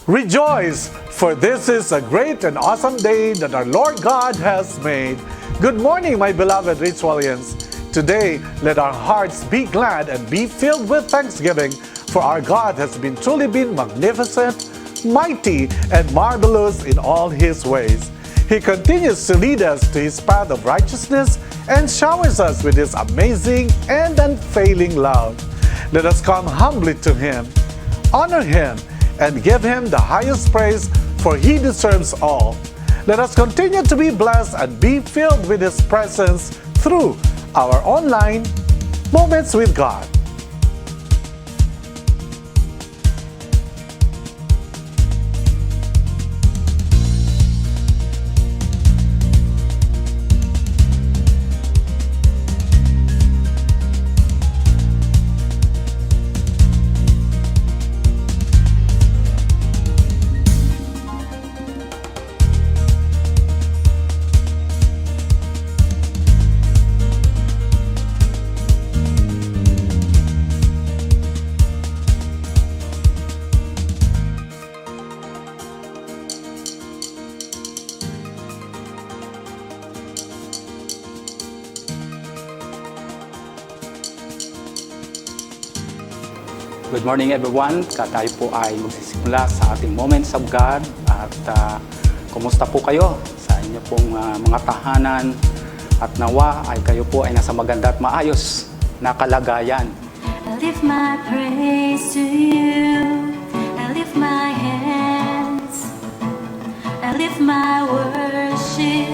Rejoice, for this is a great and awesome day that our Lord God has made. Good morning, my beloved Ritualians. Today, let our hearts be glad and be filled with thanksgiving, for our God has truly been magnificent, mighty, and marvelous in all His ways. He continues to lead us to His path of righteousness and showers us with His amazing and unfailing love. Let us come humbly to Him, honor Him, and give Him the highest praise, for He deserves all. Let us continue to be blessed and be filled with His presence through our online Moments with God. Good morning everyone. Tayo po ay magsisimula sa ating Moments of God. At kumusta po kayo sa inyo pong mga tahanan? At nawa ay kayo po ay nasa maganda at maayos na kalagayan. I lift my praise to you. I lift my hands. I lift my worship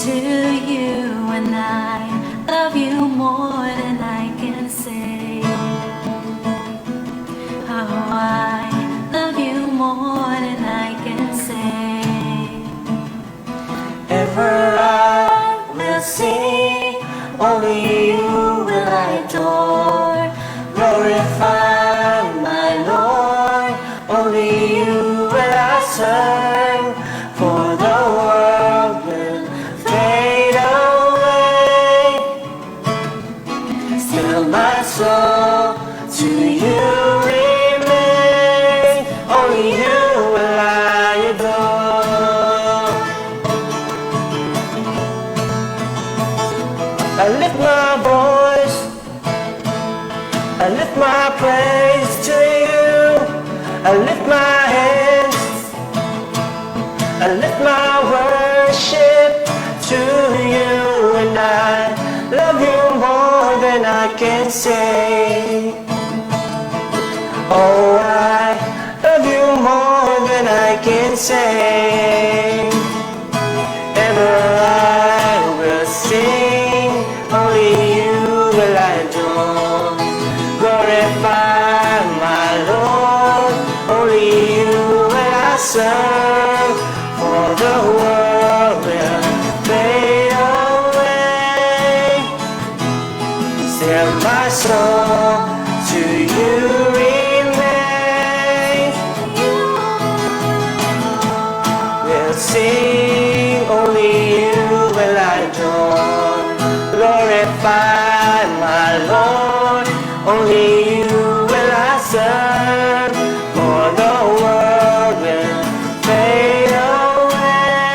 to you. And I love you more than I can say. Oh, I love you more than I can say. Ever I will sing, only you will I adore. Glorify my Lord, only you will I serve. For the world will fade away, still my soul to you. I lift my voice, I lift my praise to you. I lift my hands, I lift my worship to you. And I love you more than I can say. Oh, I love you more than I can say. Ever I will sing, only you will I adore. Glorify my Lord, only you will I serve. For the world will fade away, still my soul to you remains. We'll sing, only you will I adore. Glorify my Lord, only you will I serve. For the world will fade away,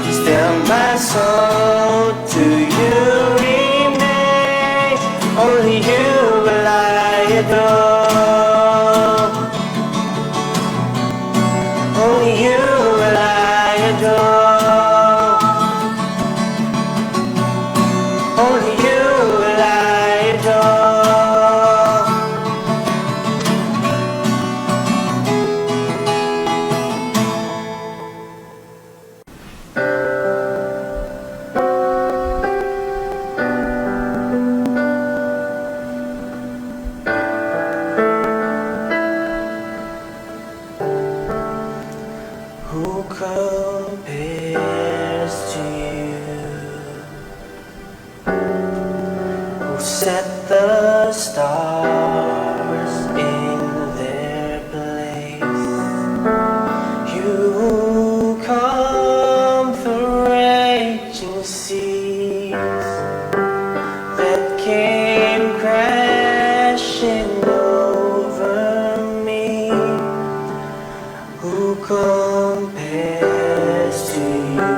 still my soul to you remains. Only you will I adore. Only you will I adore. Only you will I adore. Who compares to you? Who set the stars in their place? You calm the raging seas that came crashing over me. compares to you?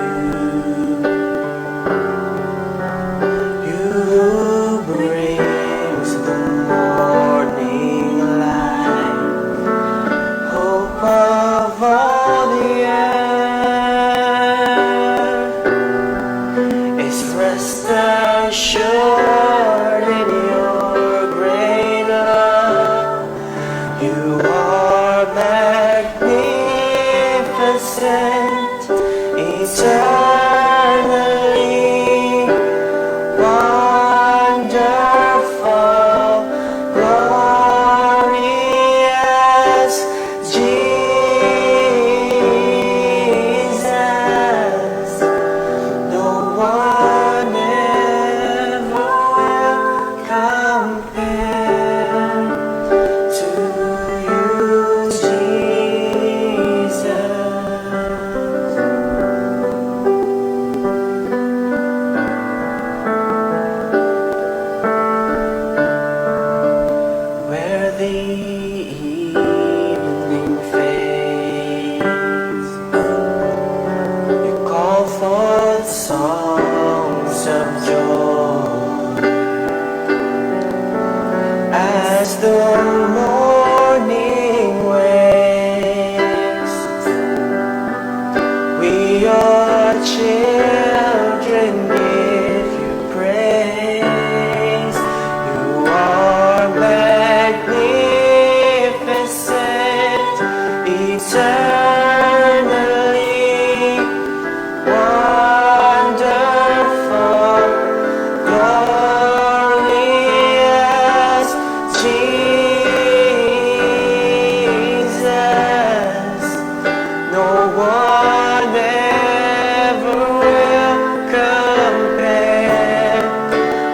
You who brings the morning light, hope of all the earth, is rest assured in your great love. You are magnificent, eternally wonderful, glorious Jesus. No one ever will compare to you, Jesus. Where the evening fades, you call forth songs of joy. As the morning wakes, we your children give you praise. You are magnificent, eternally wonderful, glorious Jesus. No one ever will compare.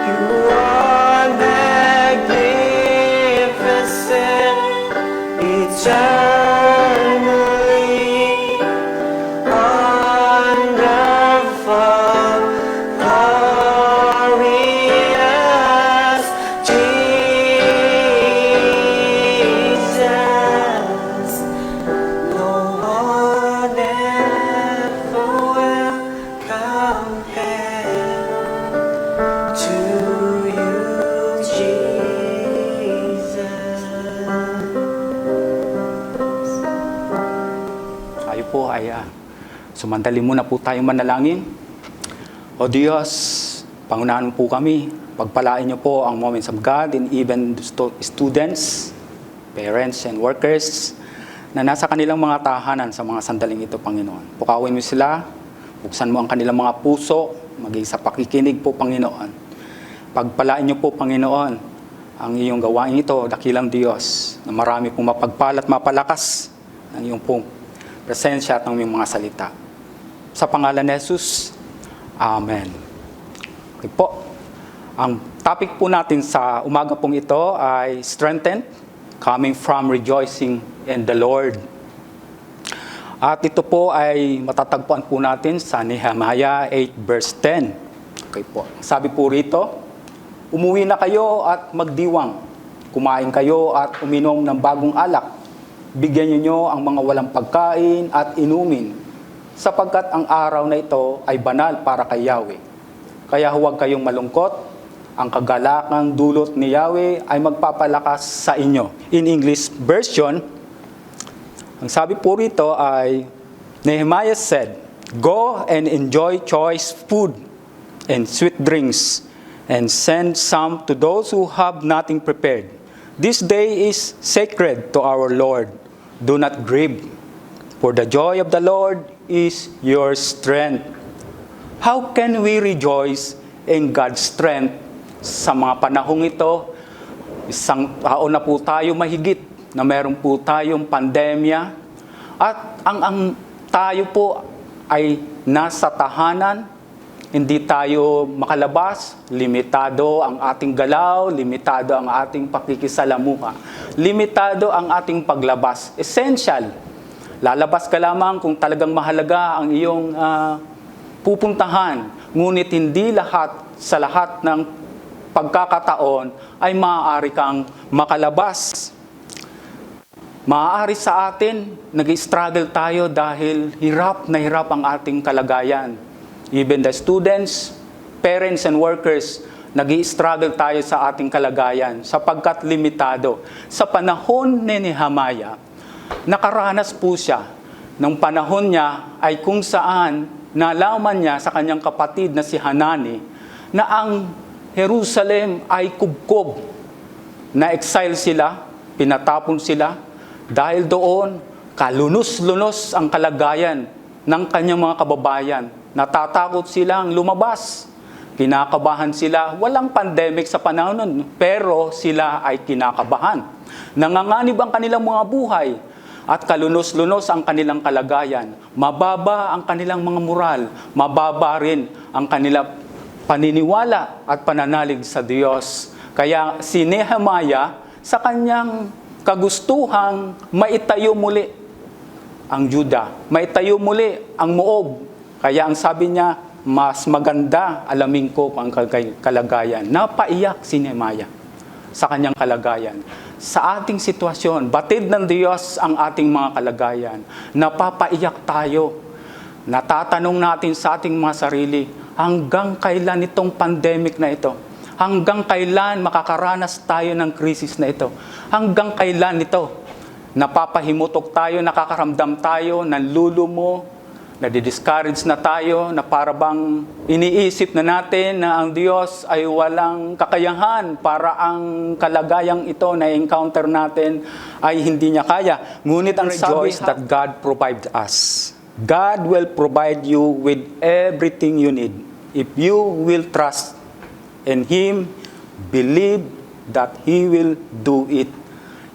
You are magnificent, eternally wonderful, glorious Jesus. No one ever will compare to you, Jesus. Tayo po ay sumandali muna po tayong manalangin. O Diyos, pangunahan mo po kami. Pagpalain niyo po ang Moments of God and even students, parents, and workers na nasa kanilang mga tahanan sa mga sandaling ito, Panginoon. Pukawin mo sila, buksan mo ang kanilang mga puso, maging sa pakikinig po, Panginoon. Pagpalain niyo po, Panginoon, ang iyong gawain ito, dakilang Diyos, na marami pong mapagpala at mapalakas ng iyong pong presensya at ng iyong mga salita. Sa pangalan ni Jesus, Amen. Okay po. Ang topic po natin sa umaga pong ito ay strengthened, coming from rejoicing in the Lord. At ito po ay matatagpuan po natin sa Nehemiah 8 verse 10. Okay po. Sabi po rito, umuwi na kayo at magdiwang. Kumain kayo at uminom ng bagong alak. Bigyan niyo ang mga walang pagkain at inumin, sapagkat ang araw na ito ay banal para kay Yahweh. Kaya huwag kayong malungkot. Ang kagalakang dulot ni Yahweh ay magpapalakas sa inyo. In English version, ang sabi po rito ay, Nehemiah said, "Go and enjoy choice food and sweet drinks, and send some to those who have nothing prepared. This day is sacred to our Lord. Do not grieve, for the joy of the Lord is your strength." How can we rejoice in God's strength sa mga panahong ito? Isang taon na po tayo mahigit na meron po tayong pandemya at ang tayo po ay nasa tahanan, hindi tayo makalabas, limitado ang ating galaw, limitado ang ating pakikisalamuha, limitado ang ating paglabas. Essential, lalabas ka lamang kung talagang mahalaga ang iyong pupuntahan, ngunit hindi sa lahat ng pagkakataon ay maaari kang makalabas. Maaari sa atin, nag-struggle tayo dahil hirap na hirap ang ating kalagayan. Even the students, parents, and workers, nag-struggle tayo sa ating kalagayan sapagkat limitado. Sa panahon ni Nehemiah, nakaranas po siya. Nung panahon niya ay kung saan nalaman niya sa kanyang kapatid na si Hanani na ang Jerusalem ay kubkob. Na-exile sila, pinatapon sila. Dahil doon, kalunos-lunos ang kalagayan ng kanyang mga kababayan. Natatakot silang lumabas. Kinakabahan sila. Walang pandemic sa panahon nun, pero sila ay kinakabahan. Nanganganib ang kanilang mga buhay at kalunos-lunos ang kanilang kalagayan. Mababa ang kanilang mga moral. Mababa rin ang kanilang paniniwala at pananalig sa Diyos. Kaya si Nehemiah sa kanyang kagustuhang maitayo muli ang Juda, maitayo muli ang Moob. Kaya ang sabi niya, mas maganda alamin ko ang kalagayan. Napaiyak si Nehemiah sa kanyang kalagayan. Sa ating sitwasyon, batid ng Diyos ang ating mga kalagayan. Napapaiyak tayo. Natatanong natin sa ating mga sarili, hanggang kailan itong pandemic na ito? Hanggang kailan makakaranas tayo ng krisis na ito? Hanggang kailan ito? Napapahimutok tayo, nakakaramdam tayo, nanlulumo, nadidiscourage na tayo, na parabang iniisip na natin na ang Diyos ay walang kakayahan para ang kalagayang ito na encounter natin ay hindi niya kaya. Ngunit ang rejoice that God provides us. God will provide you with everything you need if you will trust in Him, believe that He will do it.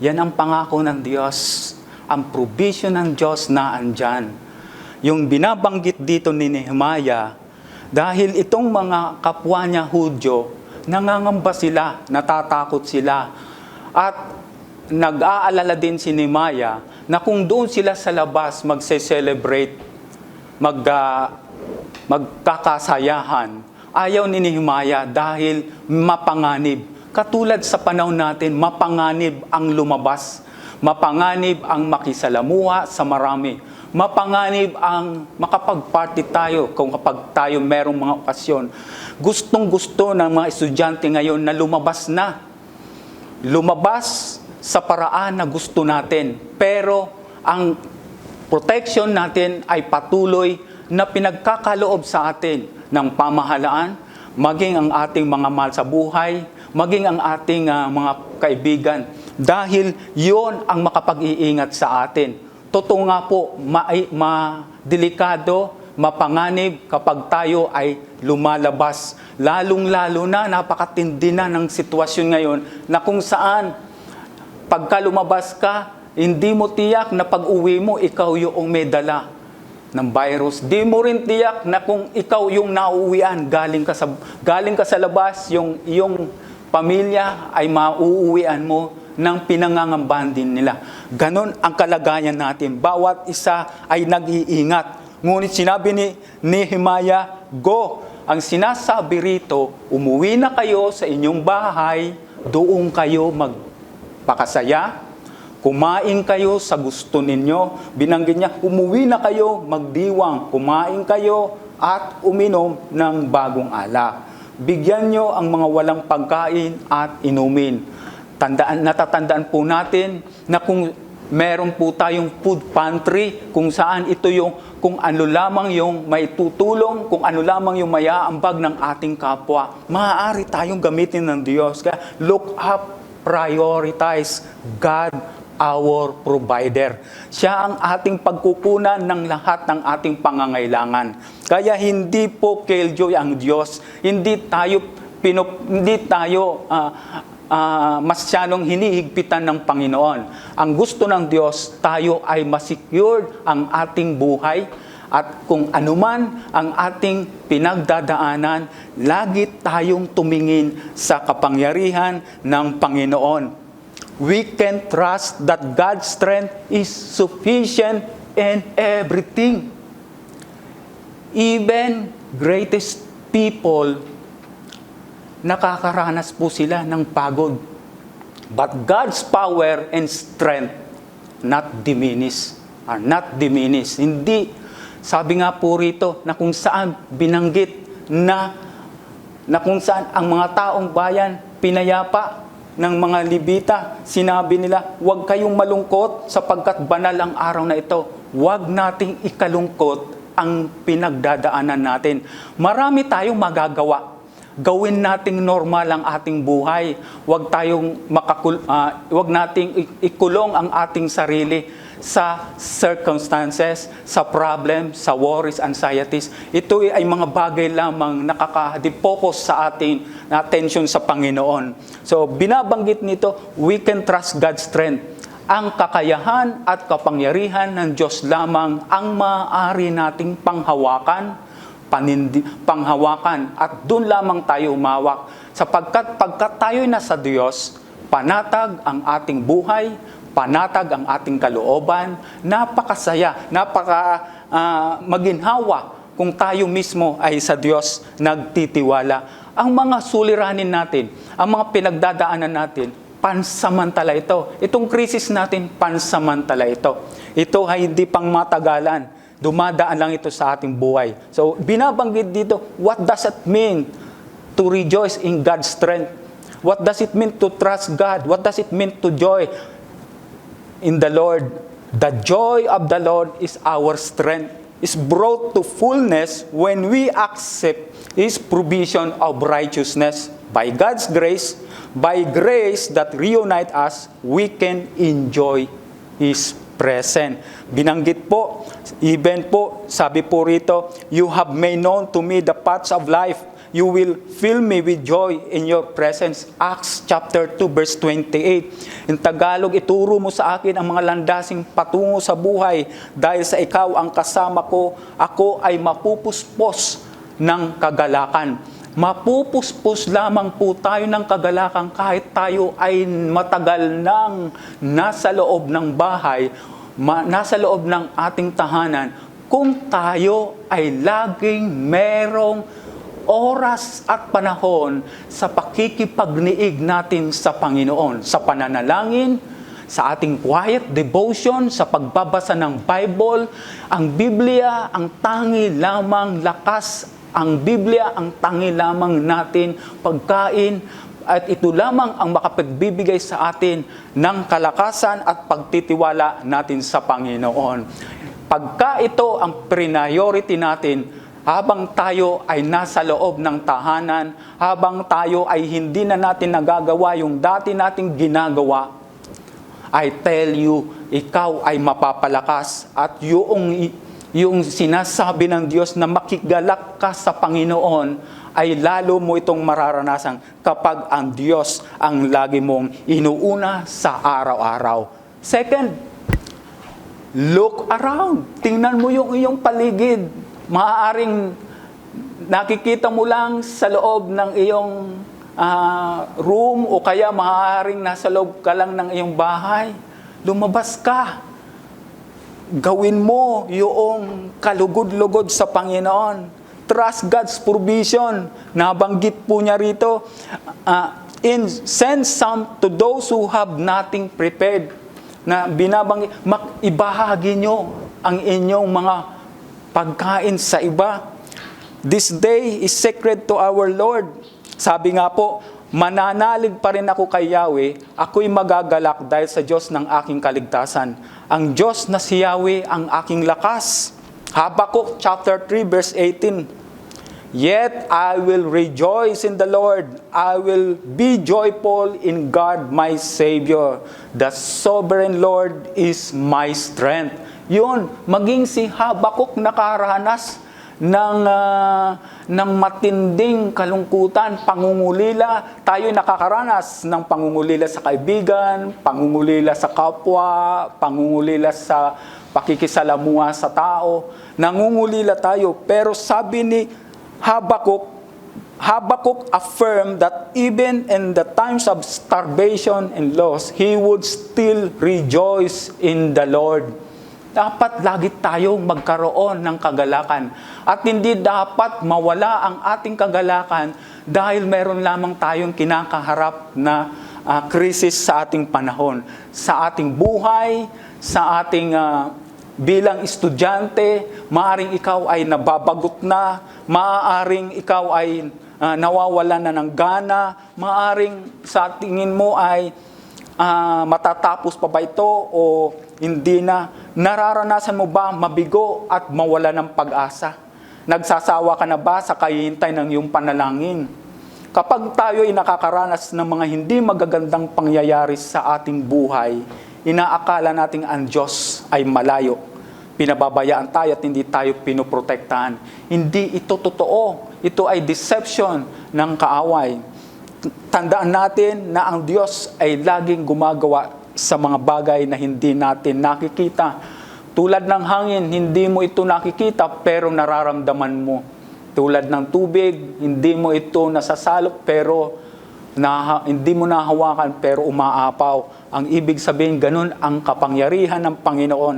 Yan ang pangako ng Diyos. Ang provision ng Diyos na andyan. Yung binabanggit dito ni Nehemiah, dahil itong mga kapwa niya Hudyo, nangangamba sila, natatakot sila. At nag-aalala din si Nehemiah na kung doon sila sa labas magse-celebrate, magkakasayahan, ayaw ni Nehemiah dahil mapanganib. Katulad sa panahon natin, mapanganib ang lumabas. Mapanganib ang makisalamuha sa marami. Mapanganib ang makapag-party tayo kung kapag tayo merong mga okasyon. Gustong-gusto ng mga estudyante ngayon na lumabas na. Lumabas sa paraan na gusto natin. Pero ang protection natin ay patuloy na pinagkakaloob sa atin ng pamahalaan, maging ang ating mga mahal sa buhay, maging ang ating mga kaibigan. Dahil yon ang makapag-iingat sa atin. Totoo nga po, delikado, mapanganib kapag tayo ay lumalabas. Lalong-lalo na, napakatindi na ng sitwasyon ngayon na kung saan pagka lumabas ka, hindi mo tiyak na pag-uwi mo, ikaw yung may dala ng virus. Di mo rin tiyak na kung ikaw yung nauuwian, galing ka sa labas, yung iyong pamilya ay mauuwian mo ng pinangangambahan din nila. Ganon ang kalagayan natin. Bawat isa ay nag-iingat. Ngunit sinabi ni Nehemiah, go! Ang sinasabi rito, umuwi na kayo sa inyong bahay, doon kayo magpakasaya, kumain kayo sa gusto ninyo. Binanggit niya, umuwi na kayo, magdiwang, kumain kayo at uminom ng bagong alak. Bigyan nyo ang mga walang pagkain at inumin. Natatandaan po natin na kung meron po tayong food pantry, kung saan ito yung, kung ano lamang yung may tutulong, kung ano lamang yung mayaambag ng ating kapwa, maaari tayong gamitin ng Diyos. Kaya look up, prioritize God, our provider. Siya ang ating pagkukunan ng lahat ng ating pangangailangan. Kaya hindi po killjoy ang Diyos. Hindi tayo masyadong hinihigpitan ng Panginoon. Ang gusto ng Diyos, tayo ay ma-secured ang ating buhay at kung anuman ang ating pinagdadaanan, lagi tayong tumingin sa kapangyarihan ng Panginoon. We can trust that God's strength is sufficient in everything. Even greatest people, nakakaranas po sila ng pagod. But God's power and strength not diminish. Are not diminish. Hindi, sabi nga po rito, na kung saan binanggit na kung saan ang mga taong bayan pinayapa ng mga Libita, sinabi nila, huwag kayong malungkot sapagkat banal ang araw na ito. Huwag nating ikalungkot ang pinagdadaanan natin. Marami tayong magagawa. Gawin nating normal ang ating buhay. Huwag huwag nating ikulong ang ating sarili sa circumstances, sa problem, sa worries, anxieties. Ito ay mga bagay lamang nakaka-defocus sa ating attention sa Panginoon. So, binabanggit nito, we can trust God's strength. Ang kakayahan at kapangyarihan ng Diyos lamang ang maaari nating panghawakan, at doon lamang tayo umawak. Sapagkat pagkat tayo'y nasa Diyos, panatag ang ating buhay, panatag ang ating kalooban, napakasaya, maginhawa kung tayo mismo ay sa Diyos nagtitiwala. Ang mga suliranin natin, ang mga pinagdadaanan natin, pansamantala ito. Itong krisis natin, pansamantala ito. Ito ay hindi pang matagalan. Dumadaan lang ito sa ating buhay. So, binabanggit dito, what does it mean to rejoice in God's strength? What does it mean to trust God? What does it mean to joy in the Lord? The joy of the Lord is our strength. Is brought to fullness when we accept His provision of righteousness. By God's grace, by grace that reunite us, we can enjoy His presence. Binanggit po, even po, sabi po rito, you have made known to me the paths of life. You will fill me with joy in your presence. Acts chapter 2 verse 28. In Tagalog, ituro mo sa akin ang mga landasing patungo sa buhay. Dahil sa ikaw ang kasama ko, ako ay mapupuspos ng kagalakan. Mapupuspos lamang po tayo ng kagalakan kahit tayo ay matagal nang nasa loob ng bahay, nasa loob ng ating tahanan, kung tayo ay laging merong oras at panahon sa pakikipagniig natin sa Panginoon, sa pananalangin, sa ating quiet devotion, sa pagbabasa ng Bible. Ang Biblia ang tangi lamang lakas, ang Biblia ang tangi lamang natin pagkain, at ito lamang ang makapagbibigay sa atin ng kalakasan at pagtitiwala natin sa Panginoon. Pagka ito ang priority natin, habang tayo ay nasa loob ng tahanan, habang tayo ay hindi na natin nagagawa yung dati nating ginagawa, I tell you, ikaw ay mapapalakas at yung sinasabi ng Diyos na makigalak ka sa Panginoon ay lalo mo itong mararanasan kapag ang Diyos ang lagi mong inuuna sa araw-araw. Second, look around. Tingnan mo yung iyong paligid. Maaaring nakikita mo lang sa loob ng iyong room o kaya maaaring nasa loob ka lang ng iyong bahay. Lumabas ka. Gawin mo yung kalugod-lugod sa Panginoon. Trust God's provision. Nabanggit po niya rito. Send some to those who have nothing prepared. Na binabanggit, ibahagi nyo ang inyong mga pagkain sa iba. This day is sacred to our Lord. Sabi nga po, mananalig pa rin ako kay Yahweh, ako'y magagalak dahil sa Diyos ng aking kaligtasan. Ang Diyos na si Yahweh ang aking lakas. Habakkuk chapter 3 verse 18. Yet I will rejoice in the Lord. I will be joyful in God my Savior. The sovereign Lord is my strength. Yun, maging si Habakkuk nakaranas ng matinding kalungkutan, pangungulila. Tayo nakakaranas ng pangungulila sa kaibigan, pangungulila sa kapwa, pangungulila sa pakikisalamuha sa tao. Nangungulila tayo, pero sabi ni Habakkuk affirmed that even in the times of starvation and loss, he would still rejoice in the Lord. Dapat lagi tayong magkaroon ng kagalakan. At hindi dapat mawala ang ating kagalakan dahil meron lamang tayong kinakaharap na krisis sa ating panahon, sa ating buhay, sa ating bilang estudyante, maaring ikaw ay nababagot na, maaring ikaw ay nawawalan na ng gana, maaring sa tingin mo ay matatapos pa ba ito o hindi na. Nararanasan mo ba mabigo at mawala ng pag-asa? Nagsasawa ka na ba sa kahihintay ng iyong panalangin? Kapag tayo ay nakakaranas ng mga hindi magagandang pangyayari sa ating buhay, inaakala nating ang Diyos ay malayo. Pinababayaan tayo at hindi tayo pinoprotektahan. Hindi ito totoo. Ito ay deception ng kaaway. Tandaan natin na ang Diyos ay laging gumagawa sa mga bagay na hindi natin nakikita. Tulad ng hangin, hindi mo ito nakikita pero nararamdaman mo. Tulad ng tubig, hindi mo ito nasasalop pero hindi mo nahawakan pero umaapaw. Ang ibig sabihin, ganun ang kapangyarihan ng Panginoon.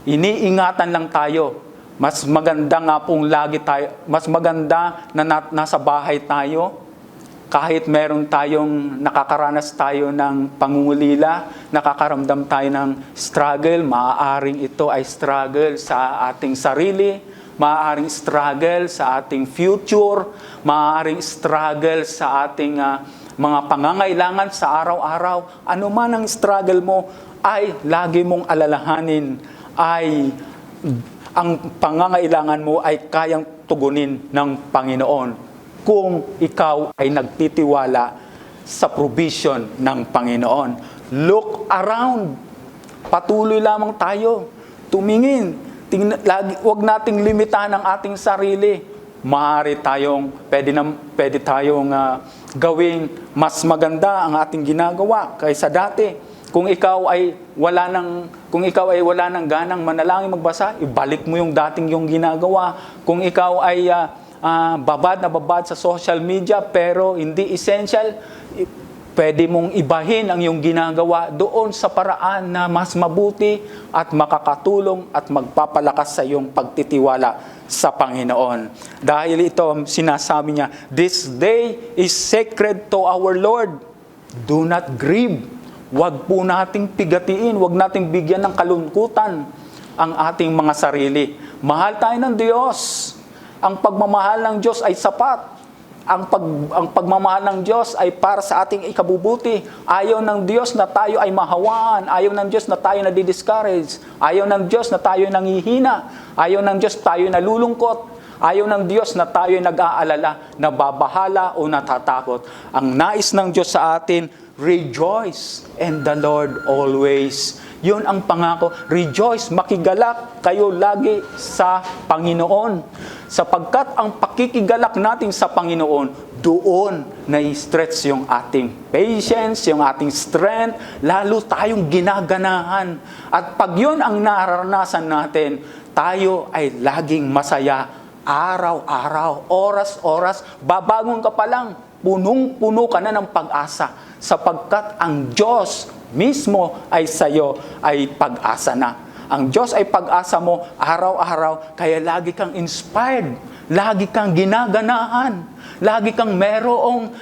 Iniingatan lang tayo. Mas maganda nga pong lagi tayo, mas maganda na nasa bahay tayo. Kahit meron tayong nakakaranas tayo ng pangungulila, nakakaramdam tayo ng struggle, maaaring ito ay struggle sa ating sarili, maaaring struggle sa ating future, maaaring struggle sa ating mga pangangailangan sa araw-araw. Ano man ang struggle mo, ay lagi mong alalahanin, ay ang pangangailangan mo ay kayang tugunin ng Panginoon kung ikaw ay nagtitiwala sa provision ng Panginoon. Look around. Patuloy lamang tayo. Tumingin. Huwag nating limitahan ang ating sarili. Maaari pwede tayong gawing mas maganda ang ating ginagawa kaysa dati. Kung ikaw ay wala ng ganang manalangin magbasa, ibalik mo yung dating yung ginagawa. Kung ikaw ay babad sa social media pero hindi essential, pwede mong ibahin ang iyong ginagawa doon sa paraan na mas mabuti at makakatulong at magpapalakas sa iyong pagtitiwala sa Panginoon. Dahil ito sinasabi niya, this day is sacred to our Lord. Do not grieve. Huwag po nating pigatiin, huwag nating bigyan ng kalungkutan ang ating mga sarili. Mahal tayo ng Diyos. Ang pagmamahal ng Diyos ay sapat. Ang pagmamahal ng Diyos ay para sa ating ikabubuti. Ayaw ng Diyos na tayo ay mahawaan. Ayaw ng Diyos na tayo nadi-discourage. Ayaw ng Diyos na tayo nangihina. Ayaw ng Diyos tayo nalulungkot. Ayaw ng Diyos na tayo nag-aalala, nababahala o natatakot. Ang nais ng Diyos sa atin, rejoice in the Lord always. Yun ang pangako. Rejoice, makigalak kayo lagi sa Panginoon. Sapagkat ang pakikigalak natin sa Panginoon, doon na-stretch yung ating patience, yung ating strength, lalo tayong ginaganahan. At pag yun ang nararanasan natin, tayo ay laging masaya, araw-araw, oras-oras, babangon ka pa lang, punong-puno ka na ng pag-asa, sapagkat ang Diyos mismo ay sa'yo ay pag-asa na. Ang Diyos ay pag-asa mo araw-araw, kaya lagi kang inspired, lagi kang ginaganahan, lagi kang merong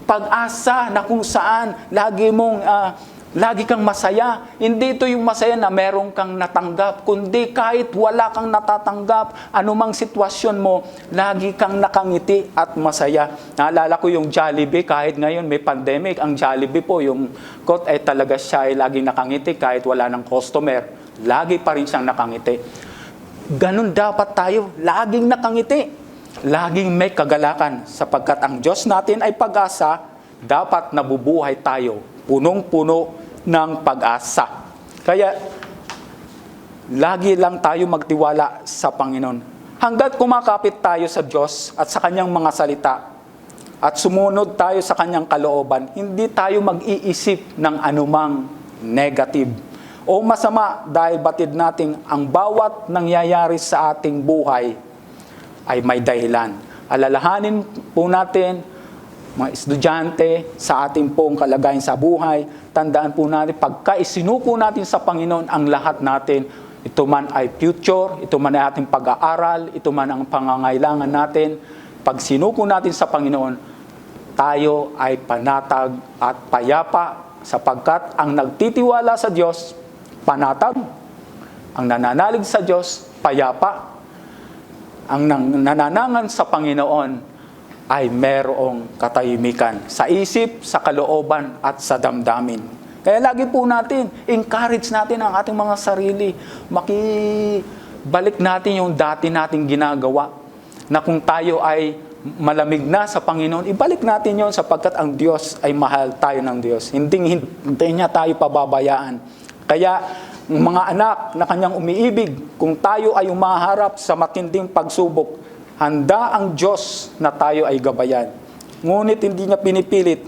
pag-asa na kung saan lagi kang masaya. Hindi ito yung masaya na meron kang natanggap, kundi kahit wala kang natatanggap, anumang sitwasyon mo, lagi kang nakangiti at masaya. Naalala ko yung Jollibee, kahit ngayon may pandemic, ang Jollibee po, yung quote ay talaga siya ay laging nakangiti kahit wala ng customer. Lagi pa rin siyang nakangiti. Ganun dapat tayo, laging nakangiti. Laging may kagalakan, sapagkat ang Diyos natin ay pag-asa, dapat nabubuhay tayo punong-puno ng pag-asa. Kaya, lagi lang tayo magtiwala sa Panginoon. Hanggat kumakapit tayo sa Diyos at sa Kanyang mga salita, at sumunod tayo sa Kanyang kalooban, hindi tayo mag-iisip ng anumang negative o masama, dahil batid natin ang bawat nangyayari sa ating buhay ay may dahilan. Alalahanin po natin, mga estudyante, sa ating pong kalagayan sa buhay, tandaan po natin, pagka isinuko natin sa Panginoon ang lahat natin, ito man ay future, ito man ay ating pag-aaral, ito man ang pangangailangan natin, pag sinuko natin sa Panginoon, tayo ay panatag at payapa sapagkat ang nagtitiwala sa Diyos, panatag. Ang nananalig sa Diyos, payapa. Ang nananangan sa Panginoon ay merong katahimikan sa isip, sa kalooban, at sa damdamin. Kaya lagi po natin, encourage natin ang ating mga sarili. Makibalik natin yung dati nating ginagawa. Na kung tayo ay malamig na sa Panginoon, ibalik natin yon sapagkat ang Diyos ay mahal tayo ng Diyos. Hindi niya tayo pababayaan. Kaya, mga anak na kanyang umiibig, kung tayo ay umaharap sa matinding pagsubok, handa ang Diyos na tayo ay gabayan. Ngunit hindi niya pinipilit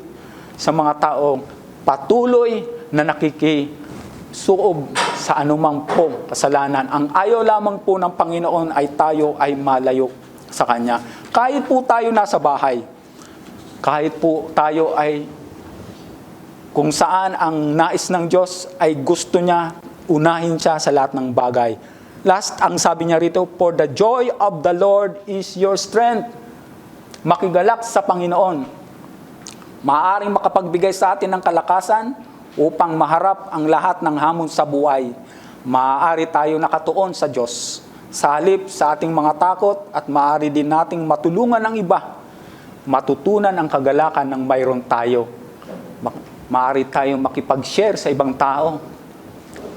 sa mga taong patuloy na nakikisuob sa anumang pong kasalanan. Ang ayaw lamang po ng Panginoon ay tayo ay malayo sa Kanya. Kahit po tayo nasa bahay, kahit po tayo ay kung saan ang nais ng Diyos ay gusto niya, unahin siya sa lahat ng bagay. Last, ang sabi niya rito, for the joy of the Lord is your strength. Makigalak sa Panginoon. Maaaring makapagbigay sa atin ng kalakasan upang maharap ang lahat ng hamon sa buhay. Maaari tayo nakatuon sa Diyos. Sa halip sa ating mga takot at maaari din nating matulungan ang iba. Matutunan ang kagalakan ng mayroon tayo. Maaari tayong makipag-share sa ibang tao.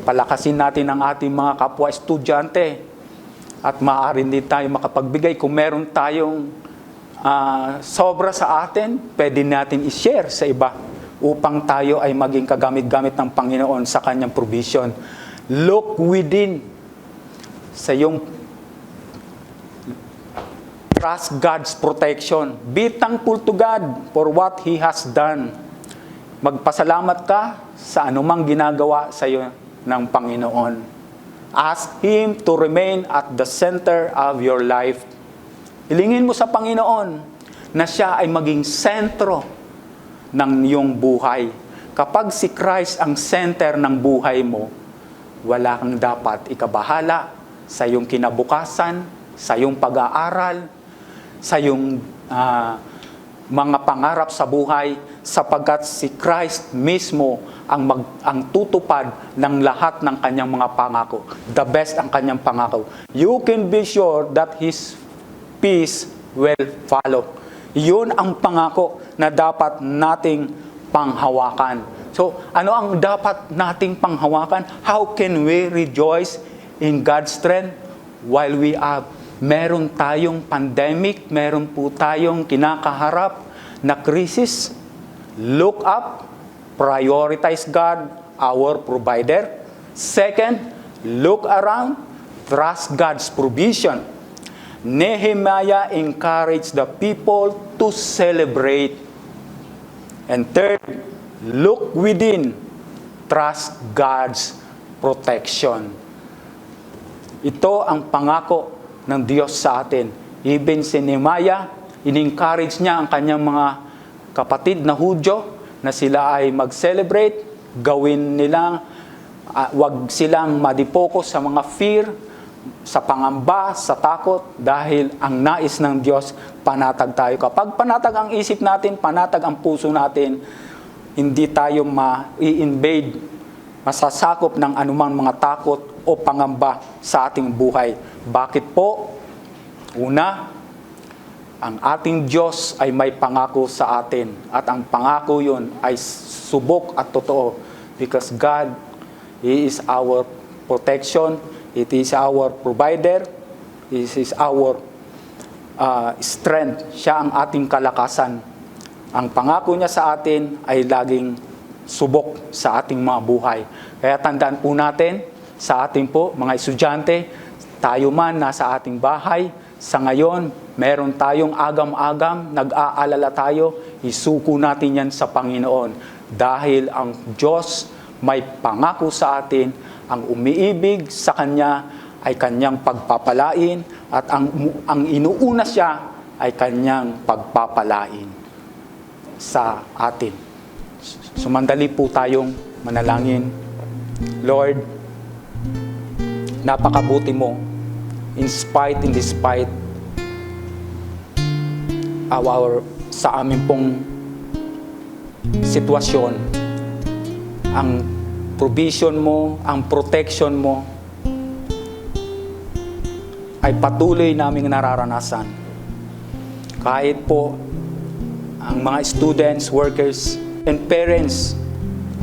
Palakasin natin ang ating mga kapwa estudyante at maaari din tayo makapagbigay kung meron tayong sobra sa atin, pwede natin i-share sa iba upang tayo ay maging kagamit-gamit ng Panginoon sa Kanyang provision. Look within sa iyong trust God's protection. Be thankful to God for what He has done. Magpasalamat ka sa anumang ginagawa sa iyo ng Panginoon. Ask Him to remain at the center of your life. Hilingin mo sa Panginoon na Siya ay maging sentro ng iyong buhay. Kapag si Christ ang center ng buhay mo, wala kang dapat ikabahala sa iyong kinabukasan, sa iyong pag-aaral, sa iyong mga pangarap sa buhay, sapagkat si Christ mismo ang tutupad ng lahat ng kanyang mga pangako. The best ang kanyang pangako. You can be sure that His peace will follow. Yun ang pangako na dapat nating panghawakan. So, ano ang dapat nating panghawakan? How can we rejoice in God's strength while we have meron tayong pandemic, meron po tayong kinakaharap na krisis? Look up, prioritize God, our provider. Second, look around, trust God's provision. Nehemiah encouraged the people to celebrate. And third, look within, trust God's protection. Ito ang pangako ng Diyos sa atin. Even si Nehemiah, in-encourage niya ang kanyang mga kapatid na Hudyo na sila ay mag-celebrate, gawin nilang, wag silang madipokus sa mga fear, sa pangamba, sa takot, dahil ang nais ng Diyos, panatag tayo. Kapag panatag ang isip natin, panatag ang puso natin, hindi tayo ma-i-invade, masasakop ng anumang mga takot o pangamba sa ating buhay. Bakit po? Una, ang ating Diyos ay may pangako sa atin. At ang pangako yun ay subok at totoo. Because God, He is our protection. It is our provider. It is our strength. Siya ang ating kalakasan. Ang pangako niya sa atin ay laging subok sa ating mga buhay. Kaya tandaan po natin, sa ating po, mga estudyante, tayo man nasa ating bahay, sa ngayon, meron tayong agam-agam, nag-aalala tayo, isuko natin yan sa Panginoon. Dahil ang Diyos may pangako sa atin, ang umiibig sa Kanya ay Kanyang pagpapalain, at ang inuuna siya ay Kanyang pagpapalain sa atin. Sumandali po tayong manalangin. Lord, napakabuti mo. In despite sa amin pong sitwasyon, ang provision mo, ang protection mo, ay patuloy naming nararanasan. Kahit po ang mga students, workers, and parents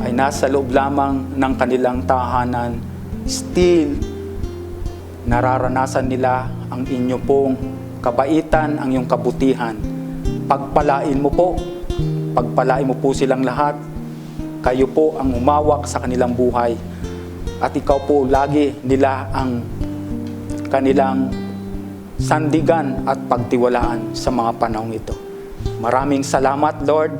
ay nasa loob lamang ng kanilang tahanan, still nararanasan nila ang inyo pong kabaitan, ang iyong kabutihan. Pagpalain mo po silang lahat. Kayo po ang umawak sa kanilang buhay at ikaw po lagi nila ang kanilang sandigan at pagtiwalaan sa mga panahong ito. Maraming salamat, Lord.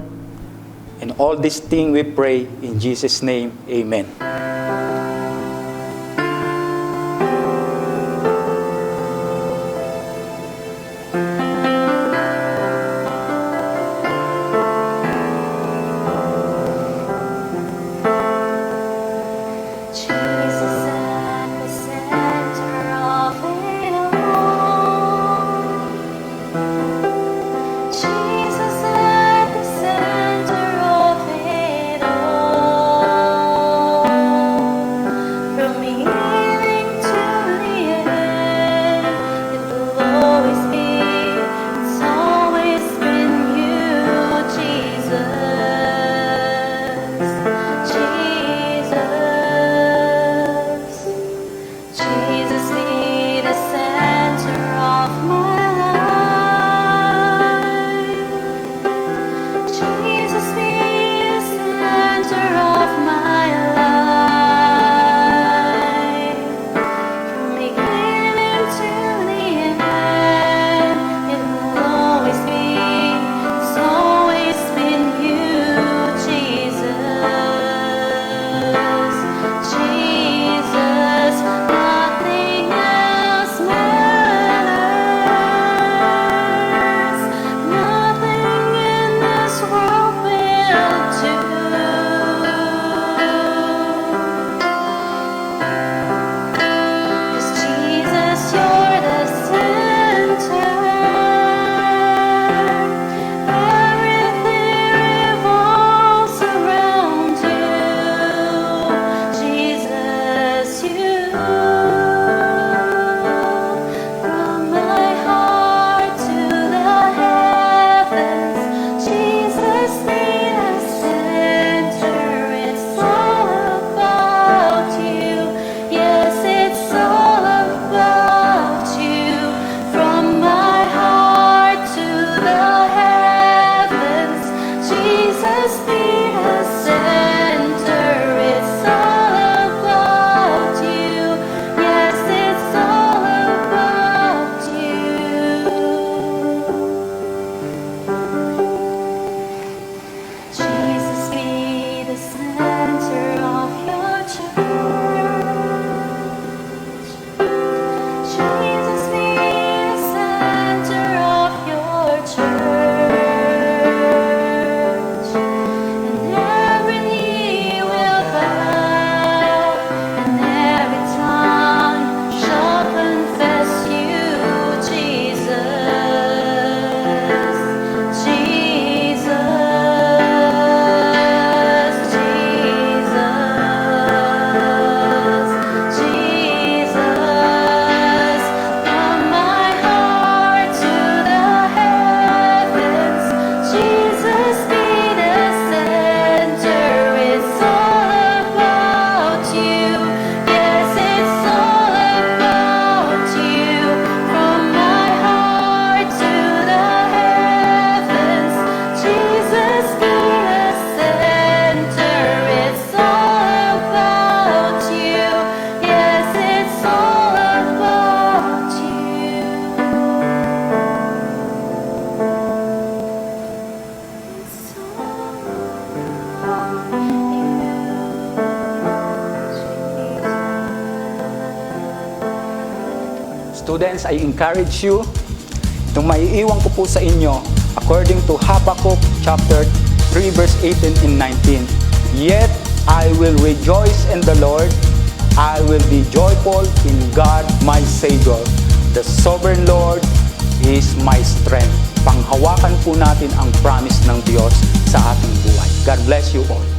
And all these things we pray in Jesus' name. Amen. Jesus at the center of it all. Jesus at the center of it all. From beginning to the end, it will always be. It's always been you, Jesus. Jesus be the center of my life. Jesus be the center of my life. From beginning to the end, it will always be. It's always been you, Jesus. Jesus, nothing else matters. Nothing in this world will do. 'Cause Jesus, you're the center. Everything revolves around you. Jesus, you. From my heart to the heavens, Jesus be the center. It's all about you. Yes, it's all about you. From my heart to the heavens, Jesus be the center. It's all about you. Yes, it's all about you. Jesus be the center of your church. Jesus be the center of your church. And every knee will bow, and every tongue shall confess you, Jesus. Jesus, Jesus, from my heart to the heavens, Jesus be the center. It's all about you. Yes, it's all about you. From my heart to the heavens, Jesus be the center. It's all about you. Yes, it's all about you. It's all about you, Students, I encourage you, itong maiiwan ko po sa inyo, according to Habakkuk chapter 3 verse 18 and 19. Yet I will rejoice in the Lord, I will be joyful in God my Savior. The sovereign Lord is my strength. panghawakan po natin ang promise ng Diyos sa ating buhay. God bless you all.